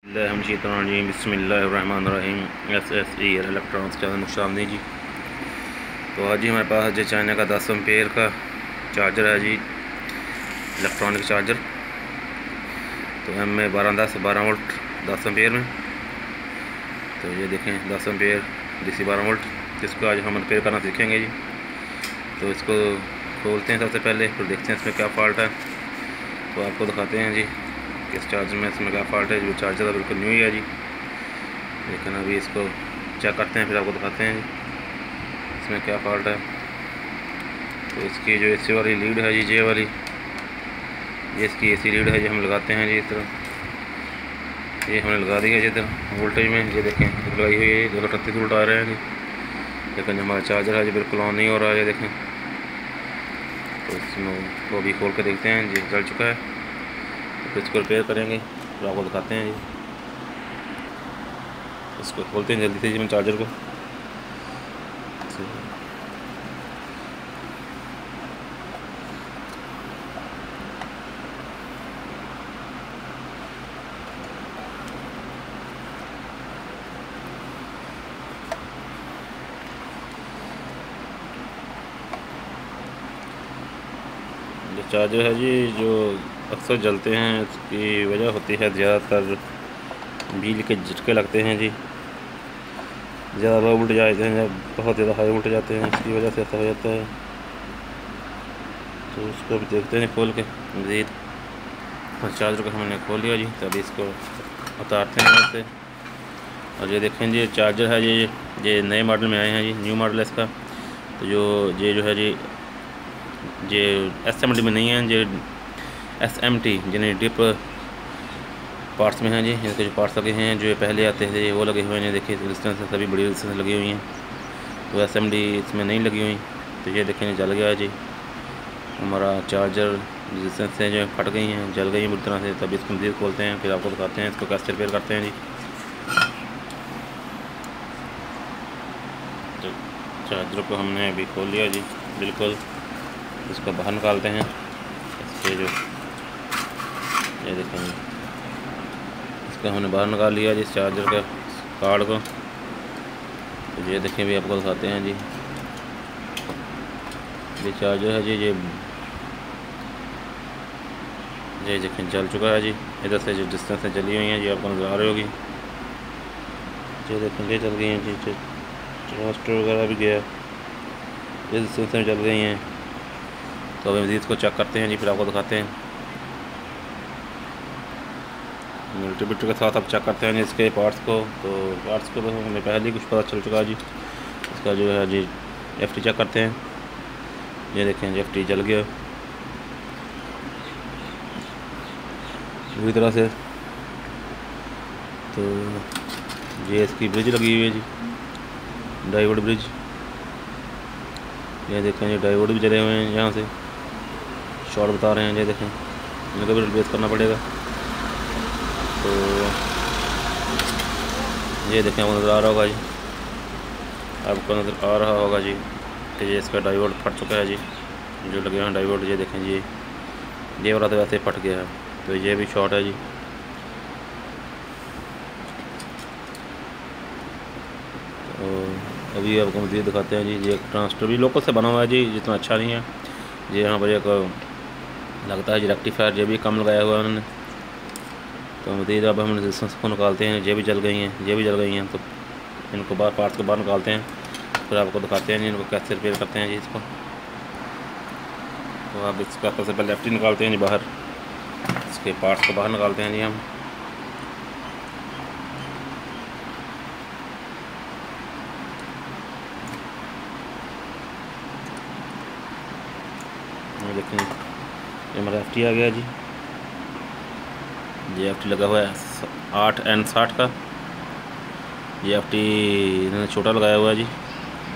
बिस्मिल्लाहिर्रहमानिर्रहीम। SSE electronics channel में खुशामदीद जी। तो आज ही हमारे पास जो चाइना का 10 एम्पेयर का चार्जर है जी, इलेक्ट्रॉनिक चार्जर। तो एम में 12 वोल्ट 10 एम्पेयर में। तो ये देखें 10 एम्पेयर DC 12 वोल्ट। इसको आज हम रिपेयर करना सीखेंगे जी। तो इसको खोलते हैं सबसे पहले, फिर देखते हैं इसमें क्या फॉल्ट है। तो आपको दिखाते हैं जी इस चार्जर में इसमें क्या फॉल्ट है। जो चार्जर है बिल्कुल न्यू ही है जी, लेकिन अभी इसको चेक करते हैं, फिर आपको दिखाते हैं जी इसमें क्या फॉल्ट है। तो इसकी जो AC वाली लीड है जी, जे वाली, ये इसकी AC लीड है जी। हम लगाते हैं जी इस तरह, ये हमने लगा दी है जी इधर वोल्टेज में। ये देखें लगाई हुई है, 238 वोल्ट आ रहे हैं जी, लेकिन हमारा चार्जर है जी बिल्कुल ऑन नहीं हो रहा है। ये देखें, तो इसमें को अभी खोल कर देखते हैं जी, जल चुका है। तो इसको रिपेयर करेंगे, तो आपको दिखाते हैं जी। इसको खोलते हैं जल्दी से जी मैं चार्जर को। जो चार्जर है जी, जो अक्सर जलते हैं, इसकी वजह होती है ज़्यादातर बिजली के झटके लगते हैं जी। ज़्यादा लो वोल्टेज जाते हैं, जब बहुत ज़्यादा हाई वोल्टेज जाते हैं, इसकी वजह से ऐसा हो जाता है। तो उसको भी देखते हैं खोल के मज़ीद। और चार्जर को हमने खोल लिया जी, तभी इसको उतारते हैं यहाँ से। और ये देखें जी चार्जर है ये नए मॉडल में आए हैं जी, न्यू मॉडल है इसका। तो जो है जी, ये SMT में नहीं है, ये SMT यानी डिप पार्ट्स में हैं जी। इसके जो पार्ट्स लगे हैं, जो पहले आते थे वो लगे हुए हैं। देखिए रेजिस्टेंस है, सभी बड़ी रेजिस्टेंस लगी हुई हैं। तो SMT इसमें नहीं लगी हुई। तो ये देखें जल गया है जी हमारा चार्जर। रेजिस्टेंस से जो फट गई हैं, जल गई हैं बुरी तरह से। तभी इसको मज़ीद खोलते हैं, फिर आपको दिखाते हैं इसको कैसे रिपेयर करते हैं जी। तो चार्जर को हमने अभी खोल लिया जी बिल्कुल। इसको बाहर निकालते हैं। इसके जो ये देखें, इसको हमने बाहर निकाल लिया जी इस चार्जर के कार्ड को। तो ये देखें भी आपको दिखाते हैं जी, ये चार्जर है जी, ये देखें जल चुका है जी। इधर से जो डिस्टेंस से जली हुई हैं जी, आपको नज़र आ रही होगी। ये देखें ये जल गई हैं जी, ट्रांजिस्टर वगैरह भी गया, ये डिस्टेंस में जल गई हैं। तो अभी मज़ीद इसको चेक करते हैं जी, फिर आपको दिखाते हैं। मल्टीमीटर के साथ आप चेक करते हैं इसके पार्ट्स को। तो पार्ट्स को हमें पहले ही कुछ पता चल चुका है जी। इसका जो है जी FT चेक करते हैं। ये देखें जी FT जल गया पूरी तरह से। तो ये इसकी ब्रिज लगी हुई है जी, डायोड ब्रिज। ये देखें ये डायोड भी जले हुए हैं, यहाँ से शॉर्ट बता रहे हैं। ये देखें इनको भी रिप्लेस करना पड़ेगा। तो ये देखें आपको नज़र आ रहा होगा जी, आपको नज़र आ रहा होगा जी कि ये इसका डायोड फट चुका है जी, जो लगे हुए हैं डायोड। ये देखें जी, ये वाला तो वैसे फट गया है। तो ये भी शॉर्ट है जी। तो अभी आपको मज़ीद दिखाते हैं जी। ये ट्रांजिस्टर भी लोकल से बना हुआ है जी, जितना अच्छा नहीं है। ये यहाँ पर एक लगता है जी रेक्टिफायर, ये भी कम लगाया हुआ है उन्होंने। तो मज़ीद अब हम रेजिस्टेंस को निकालते हैं। ये भी जल गई हैं, ये भी जल गई हैं। तो इनको बाहर पार्ट्स को बाहर निकालते हैं, फिर आपको दिखाते हैं जी इनको कैसे रिपेयर करते हैं जी इसको। तो आप इसका सबसे पहले FT निकालते हैं जी बाहर, इसके पार्ट्स को बाहर निकालते हैं जी हम। देखें ये हमारा FT आ गया जी। ये FT लगा हुआ है 8N60 का। ये FT इन्होंने छोटा लगाया हुआ है जी,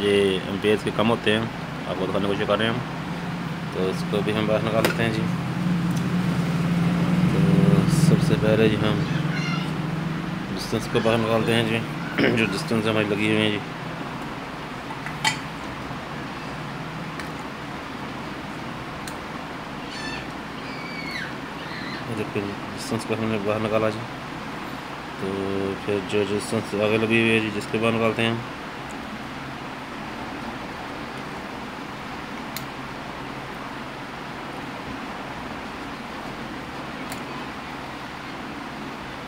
ये एम्पेयर्स के कम होते हैं। आपको दिखाने की कोशिश कर रहे हैं हम। तो इसको भी हम बाहर निकाल लेते हैं जी। तो सबसे पहले जी हम डिस्टेंस को बाहर निकालते हैं जी, जो डिस्टेंस हमारी लगी हुई है जी। देखिए डिस्टेंस को हमने बाहर निकाला जी। तो फिर जो रेजिस्टेंस आगे लगी हुई है जी, जिसके बाद निकालते हैं।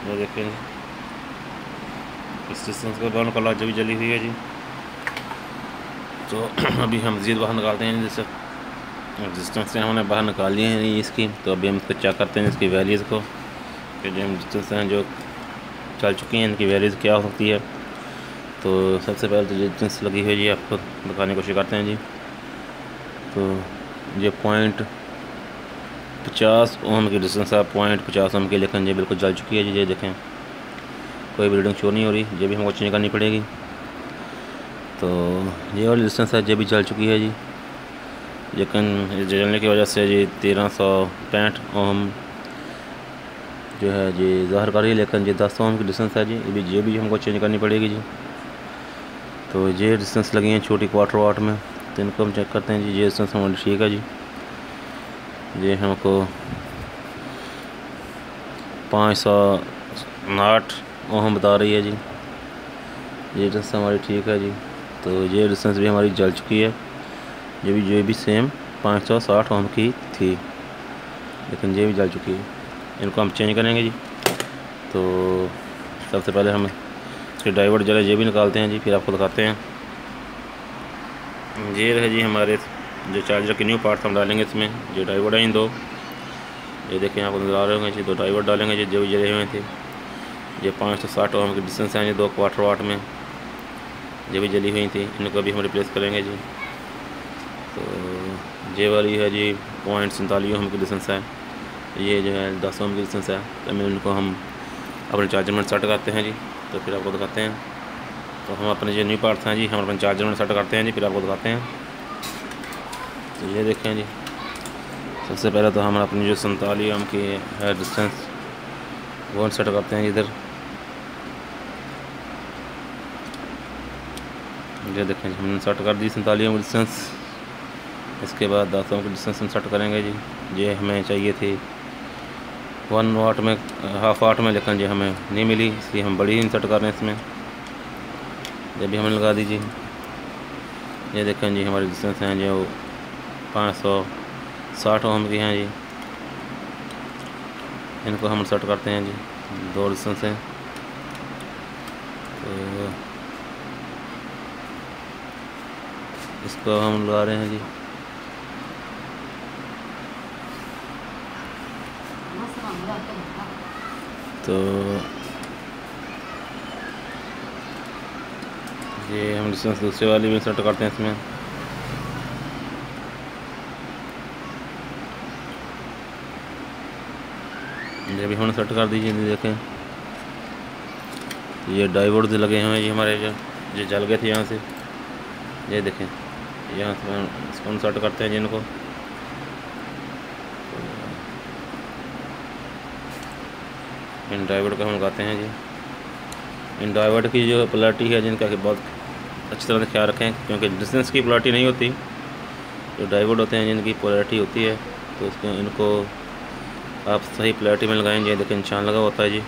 ये देखें इस रेजिस्टेंस का बाहर निकाला, जब जली हुई है जी। तो अभी हम मज़ीद बाहर निकालते हैं। जैसे रेजिस्टेंस से हमने बाहर निकाल लिए हैं इसकी, तो अभी हम इसको चेक करते हैं इसकी वैल्यूज़ को, कि जो रेजिस्टेंस हैं जो चल चुकी हैं इनकी वैल्यूज़ क्या हो सकती है। तो सबसे पहले तो रेजिस्टेंस लगी हुई है जी, आपको दिखाने की कोशिश करते हैं जी। तो ये 0.50 ओम की डिस्टेंस है, 0.50 ओम की, लेकिन ये बिल्कुल जल चुकी है जी। ये देखें कोई भी रीडिंग शो नहीं हो रही, ये भी हमको चेंज करनी पड़ेगी। तो ये वाली डिस्टेंस है, ये भी जल चुकी है जी, लेकिन जलने की वजह से जी 1365 ओम जो है जी ज़ाहिर कर रही है, लेकिन ये 10 ओम की डिस्टेंस है जी। ये भी हमको चेंज करनी पड़ेगी जी। तो ये डिस्टेंस लगी हैं छोटी क्वार्टर वाट में, तो इनको हम चेक करते हैं जी। ये डिस्टेंस हमारी ठीक है जी, ये हमको 508 ओम बता रही है जी। ये डिस्टेंस हमारी ठीक है जी। तो ये डिस्टेंस भी हमारी जल चुकी है, ये भी सेम 560 ओम की थी, लेकिन ये भी जल चुकी है। इनको हम चेंज करेंगे जी। तो सबसे पहले हम इसके डायोड जला ये भी निकालते हैं जी, फिर आपको दिखाते हैं। ये रहे जी हमारे जो चार्जर के न्यू पार्ट्स हम डालेंगे इसमें। जो डायोड हैं इन दो, ये देखें आपको नज़र आ रहे होंगे जी, दो डायोड डालेंगे जी, जो जले हुए थे। ये 560 ओम की डिस्टेंस है, ये 2 क्वार्टर वाट में ये भी जली हुई थी, इनको भी हम रिप्लेस करेंगे जी। तो ये वाली है जी 0.47 ओम की डिस्टेंस है, ये जो है 10 ओम की डिस्टेंस है। तो इनको हम अपने चार्जर में सेट करते हैं जी, तो फिर आपको दिखाते हैं। तो हम अपने जो न्यू पार्ट्स हैं जी हम अपने चार्जर में सेट करते हैं जी, फिर आपको दिखाते हैं। तो ये देखें जी, सबसे पहले तो हम अपनी जो 47 ओम की है डिस्टेंस वो सेट करते हैं इधर। ये देखें हमने सेट कर दी 47 ओम की डिस्टेंस। इसके बाद 10 ओम की डिस्टेंस हम सेट करेंगे जी। ये हमें चाहिए थी 1 वाट में, हाफ वाट में, लेकिन ये हमें नहीं मिली, इसलिए हम बड़ी ही सेट कर रहे हैं इसमें। ये भी हमें लगा दीजिए। ये देखें जी हमारी डिस्टेंस हैं जो 560 ओम की हैं जी। इनको हम सेट करते हैं जी, 2 डिस्टेंस हैं। तो इसको हम लगा रहे हैं जी। तो ये हम डिस्टेंस दूसरे वाली भी सेट करते हैं इसमें। ये भी हमने सेट कर दीजिए। देखें ये डायोड लगे हुए हैं ये हमारे, जो जल गए थे यहाँ से। ये देखें यहाँ से इसको सेट करते हैं जिनको। इन डायोड का हम लगाते हैं जी। इन डायोड की जो पोलैरिटी है जिनका कि बहुत अच्छी तरह से ख्याल रखें, क्योंकि डिस्टेंस की पोलैरिटी नहीं होती, जो डायोड होते हैं जिनकी पोलैरिटी होती है, तो उसको इनको आप सही पोलैरिटी में लगाएंगे। देखिए निशान लगा होता है जी,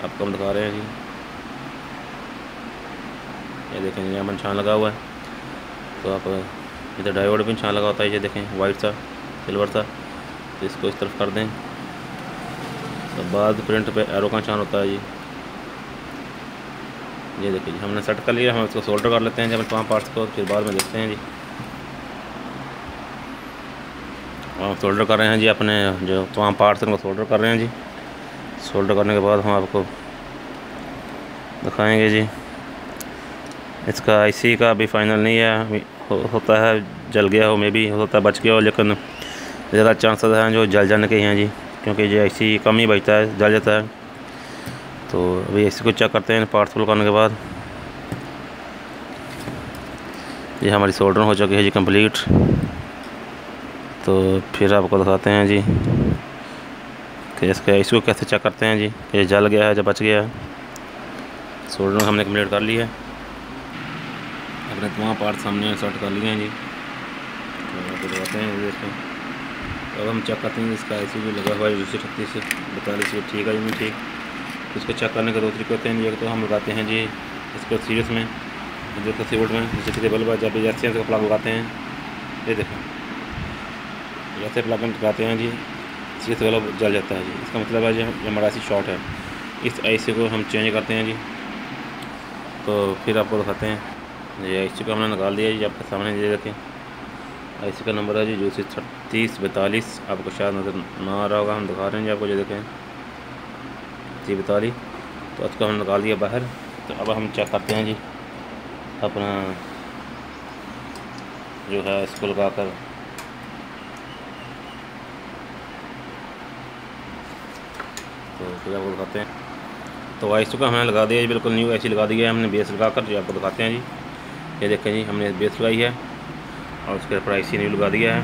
आपको हम दिखा रहे हैं जी। ये देखें यहाँ निशान लगा हुआ है, तो आप इधर डायोड भी निशान लगा होता है, ये देखें वाइट सा सिल्वर सा। तो इसको इस तरफ कर दें, तो बाद प्रिंट पे एरो का निशान होता है जी। ये देखिए जी हमने सेट कर लिया, हम इसको सोल्डर कर लेते हैं जब तमाम पार्ट्स को, फिर बाद में देखते हैं जी। हम सोल्डर कर रहे हैं जी, अपने जो तमाम पार्ट्स हैं उनको सोल्डर कर रहे हैं जी। सोल्डर करने के बाद हम आपको दिखाएंगे जी। इसका आईसी का अभी फाइनल नहीं है, होता है जल गया हो, मे भी होता है बच गया हो, लेकिन ज़्यादा चांसेस हैं जो जल जाने के हैं जी, क्योंकि ये आईसी कम ही बचता है, जल जाता है। तो अभी आईसी को चेक करते हैं पार्ट्स फुल करने के बाद। ये हमारी सोल्डरिंग हो चुकी है जी कंप्लीट। तो फिर आपको दिखाते हैं जी कि इसके आईसी को कैसे चेक करते हैं जी, कि ये जल गया है या बच गया है। सोल्डरिंग हमने कंप्लीट कर ली है, अपने तमाम पार्ट्स हमने सेट कर लिए हैं जी। तो आपको दिखाते हैं इसको। अब हम चेक करते हैं इसका आईसी जो लगा हुआ है 236 42 ठीक है जी, नहीं ठीक। इसको चेक करने के दो तरीके होते हैं। एक तो हम लगाते हैं जी इसको सीरीज में, जो 80 वोल्ट में जैसे बल्ब जब जैसे इसका प्लग लगाते हैं, ये देखें जैसे प्लग लगाते हैं जी सीरीज बल्ब जल जाता है जी। इसका मतलब है जी हमारा IC शॉर्ट है। इस IC को हम चेंज करते हैं जी। तो फिर आपको दिखाते हैं ये IC को हमने निकाल दिया जी, आपके सामने ये देखें IC का नंबर है जी जो 3042। आपको शायद नज़र ना आ रहा होगा, हम दिखा रहे हैं जी आपको, ये देखें 3042। तो इसको हमने निकाल दिया बाहर। तो अब हम चेक करते हैं जी अपना जो है इसको लगा कर। तो फिर आपको दिखाते हैं। तो IC को हमने लगा दिया जी, बिल्कुल न्यू IC लगा दिया है हमने बेस लगा कर। जो आपको दिखाते हैं जी, ये देखें जी हमने बेस लगाई है और उसके ऊपर IC न्यू लगा दिया है।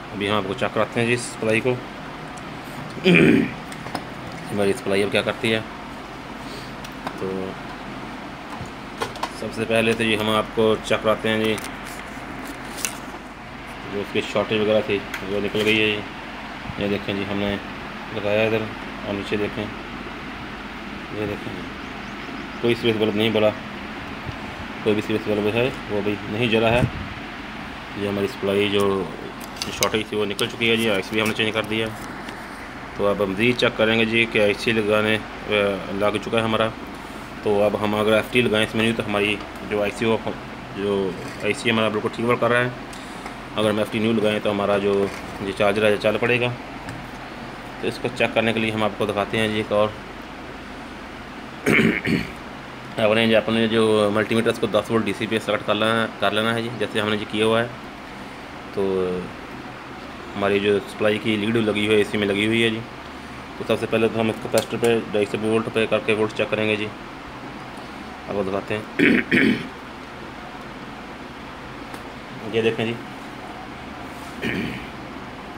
तो अभी हम आपको चेक कराते हैं जी सप्लाई को। हमारी सप्लाई अब क्या करती है। तो सबसे पहले तो ये हम आपको चेक कराते हैं जी, जो उसकी शॉर्टेज वगैरह थी वो निकल गई है। ये देखें जी हमने लगाया इधर और नीचे देखें, ये देखें कोई सीरीज बल्ब नहीं बला, कोई भी सीरीज बल्ब है वो भी नहीं जला है। ये हमारी सप्लाई जो शॉर्टेज थी वो निकल चुकी है जी। IC भी हमने चेंज कर दिया। तो अब हम मज़ीद चेक करेंगे जी कि IC लगाने लग चुका है हमारा। तो अब हम अगर FT लगाएं इसमें नहीं तो हमारी जो IC हमारा बिल्कुल ठीक वर्क कर रहा है। अगर हम FT न्यू लगाएं तो हमारा जो ये चार्जर है चल पड़ेगा। तो इसको चेक करने के लिए हम आपको दिखाते हैं जी एक और अपने जो मल्टीमीटर को 10 वोल्ट DC पे सेलेक्ट कर लेना है जी, जैसे हमने जी किया हुआ है। तो हमारी जो सप्लाई की लीड लगी हुई है AC में लगी हुई है जी। तो सबसे पहले तो हम इसको कैपेसिटर पे 250 वोल्ट पे करके वोल्ट चेक करेंगे जी, आपको दिखाते हैं। ये देखें जी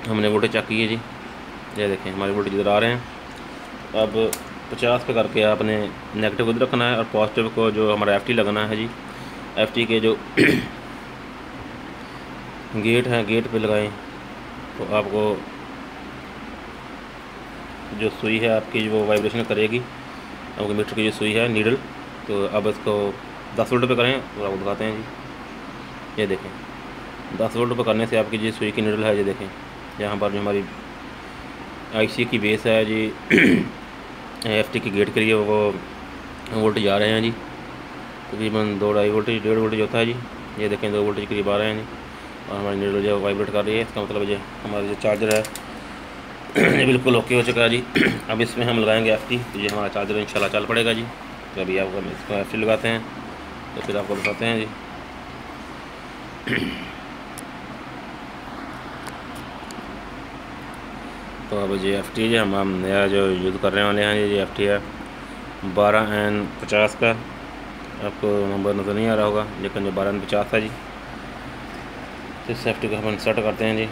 हमने वोल्टेज चेक किए जी, ये देखें हमारे वोल्टेज इधर आ रहे हैं। अब 50 पे करके आपने नेगेटिव को इधर रखना है और पॉजिटिव को जो हमारा FT लगाना है जी। FT के जो गेट हैं गेट पे लगाएं। तो आपको जो सुई है आपकी वो वाइब्रेशन करेगी, आपको मीटर की जो सुई है नीडल। तो अब इसको 10 वोल्ट पे करें और आपको दिखाते हैं जी, ये देखें 10 वोल्ट पे करने से आपकी जो सुई की नीडल है, ये देखें यहाँ पर जो हमारी IC की बेस है जी FT की गेट के लिए वो वोल्टेज आ रहे हैं जी, तकरीबन 2-2.5 वोल्टेज 1.5 वोल्टेज होता है जी। ये देखें 2 वोल्टेज करीब आ रहे हैं जी और हमारी नीडल जो वाइब्रेट कर रही है। इसका मतलब ये हमारा जो चार्जर है ये बिल्कुल ओके हो चुका है जी। अब इसमें हम लगाएंगे FT, तो ये हमारा चार्जर इंशाल्लाह चल पड़ेगा जी। तो अभी आपको इसको FT लगाते हैं तो फिर आपको बताते हैं जी। तो अब ये FT है हम नया जो यूज़ कर रहे वाले हैं ये FT है 12N50 का। आपको नंबर नज़र नहीं आ रहा होगा लेकिन जो 12N50 है जी। तो इस FT को हम सेट करते हैं जी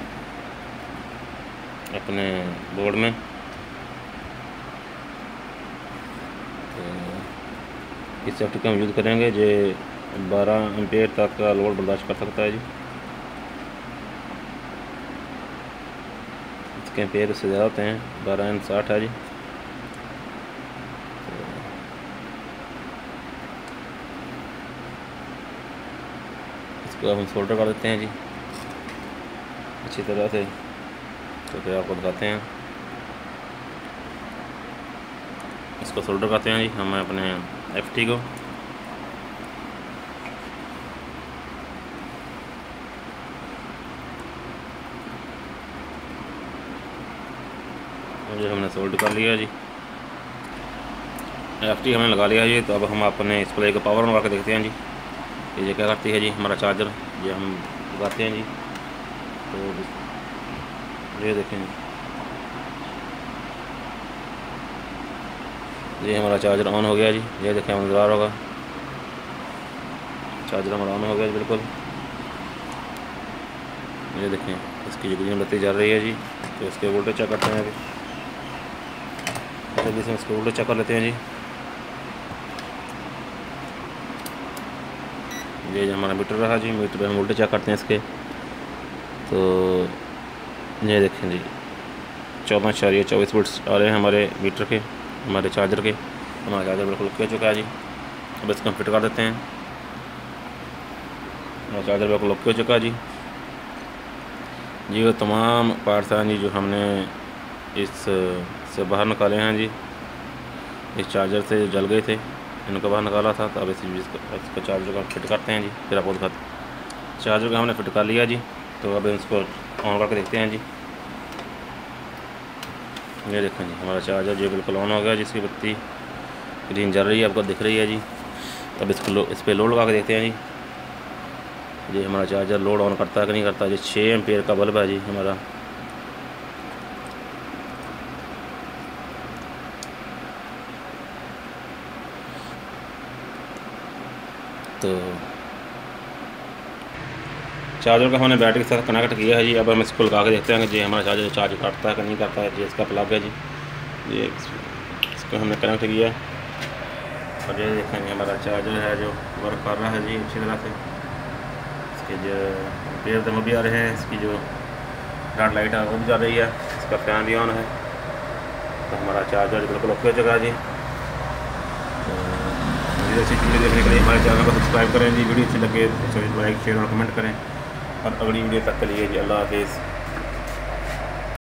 अपने बोर्ड में। तो इस FT को हम यूज़ करेंगे जो 12 एम्पेयर तक का लोड बर्दाश्त कर सकता है जी। इसके एम्पेयर उससे ज़्यादा होते हैं, 12N60 है जी। इसको हम सोल्डर कर देते हैं जी अच्छी तरह से। तो फिर आपको दिखाते हैं, इसको सोल्डर करते हैं जी हम अपने FT को। जो हमने सोल्डर कर लिया जी, FT हमने लगा लिया जी। तो अब हम अपने डिस्प्ले को पावर ऑन करके देखते हैं जी ये क्या करती है जी। हमारा चार्जर ये हम लगाते हैं जी, तो ये देखें ये हमारा चार्जर ऑन हो गया जी। ये देखें नज़र आ रहा होगा चार्जर हमारा ऑन हो गया जी बिल्कुल। ये देखें इसकी जो ग्रीन बत्ती जल रही है जी। तो इसके वोल्टेज चेक करते हैं अभी, जल्दी से इसके वोल्टेज चेक कर लेते हैं जी। ये जो हमारा मीटर रहा जी, मीटर पे हम वोल्टेज चेक करते हैं इसके। तो ये देखें जी 14.24 वोल्ट्स आ रहे हैं हमारे मीटर के, हमारे चार्जर के। हमारा चार्जर बिल्कुल ओके हो चुका है जी। अब इसको हम फिट कर देते हैं। हमारा चार्जर बिल्कुल ओके हो चुका है जी। वो तमाम पार्ट्स हैं जी जो हमने इस से बाहर निकाले हैं जी, इस चार्जर से जल गए थे, इनको बाहर निकाला था। तो अब इसको चार्जर को फिट करते हैं जी। फिर आपको दिखाते हैं। चार्जर को हमने फिट कर लिया जी। तो अब इसको ऑन करके देखते हैं जी। ये देखें जी, हमारा चार्जर जो बिल्कुल ऑन हो गया, जिसकी बत्ती ग्रीन जल रही है, आपको दिख रही है जी। अब इसको इस पर लोड लगा के देखते हैं जी। हमारा चार्जर लोड ऑन करता है कि नहीं करता जी। 6 एम्पीयर का बल्ब है जी हमारा। तो चार्जर को हमने बैटरी के साथ कनेक्ट किया है जी। अब हम इसको लगा के देखते हैं कि जी हमारा चार्जर चार्ज करता है कि नहीं करता है जी। इसका प्लग है जी, ये इसको हमने कनेक्ट किया और ये देखें जी हमारा चार्जर है जो वर्क कर रहा है जी अच्छी तरह से। इसके जो एम्पीयर दम भी आ रहे हैं, इसकी जो रेड लाइट है वो भी जा रही है, इसका फैन भी ऑन है। तो हमारा चार्जर बिल्कुल ओके हो चुका है जी। ऐसी वीडियो देखने के लिए हमारे चैनल को सब्सक्राइब करें जी। वीडियो अच्छी लगे तो लाइक शेयर और कमेंट करें। और अगली वीडियो तक के लिए जी अल्लाह हाफिज़।